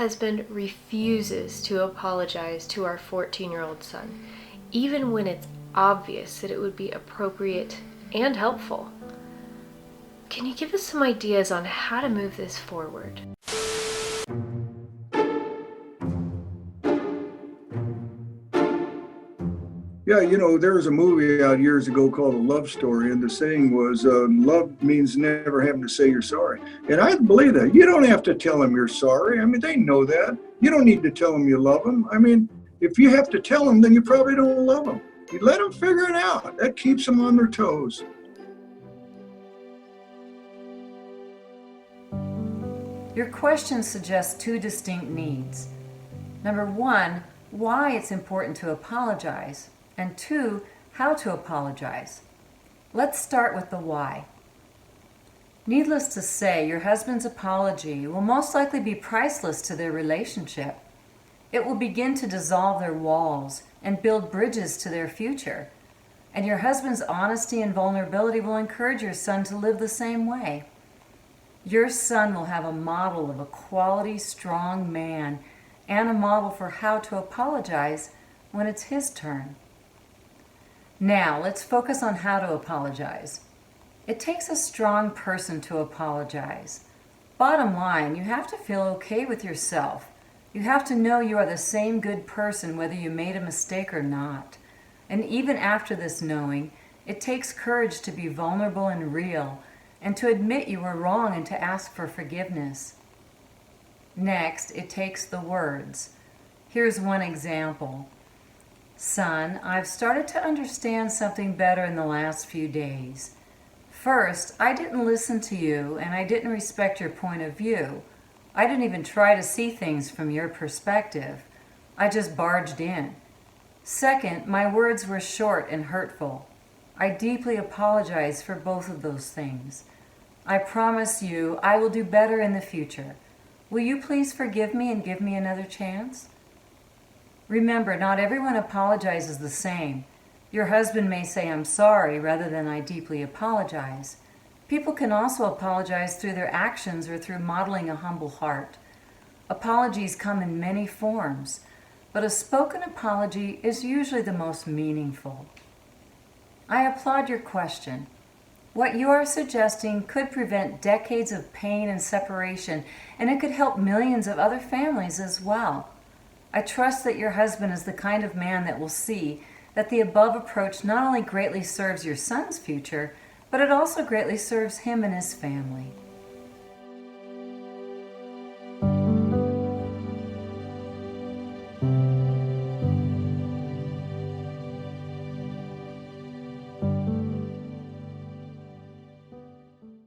husband refuses to apologize to our 14-year-old son, even when it's obvious that it would be appropriate and helpful. Can you give us some ideas on how to move this forward? Yeah, there was a movie out years ago called A Love Story, and the saying was, love means never having to say you're sorry. And I believe that. You don't have to tell them you're sorry. I mean, they know that. You don't need to tell them you love them. I mean, if you have to tell them, then you probably don't love them. You let them figure it out. That keeps them on their toes. Your question suggests two distinct needs. Number one, why it's important to apologize, and two, how to apologize. Let's start with the why. Needless to say, your husband's apology will most likely be priceless to their relationship. It will begin to dissolve their walls and build bridges to their future. And your husband's honesty and vulnerability will encourage your son to live the same way. Your son will have a model of a quality, strong man and a model for how to apologize when it's his turn. Now, let's focus on how to apologize. It takes a strong person to apologize. Bottom line, you have to feel okay with yourself. You have to know you are the same good person whether you made a mistake or not. And even after this knowing, it takes courage to be vulnerable and real, and to admit you were wrong and to ask for forgiveness. Next, it takes the words. Here's one example. Son, I've started to understand something better in the last few days. First, I didn't listen to you and I didn't respect your point of view. I didn't even try to see things from your perspective. I just barged in. Second, my words were short and hurtful. I deeply apologize for both of those things. I promise you I will do better in the future. Will you please forgive me and give me another chance? Remember, not everyone apologizes the same. Your husband may say, I'm sorry, rather than I deeply apologize. People can also apologize through their actions or through modeling a humble heart. Apologies come in many forms, but a spoken apology is usually the most meaningful. I applaud your question. What you are suggesting could prevent decades of pain and separation, and it could help millions of other families as well. I trust that your husband is the kind of man that will see that the above approach not only greatly serves your son's future, but it also greatly serves him and his family.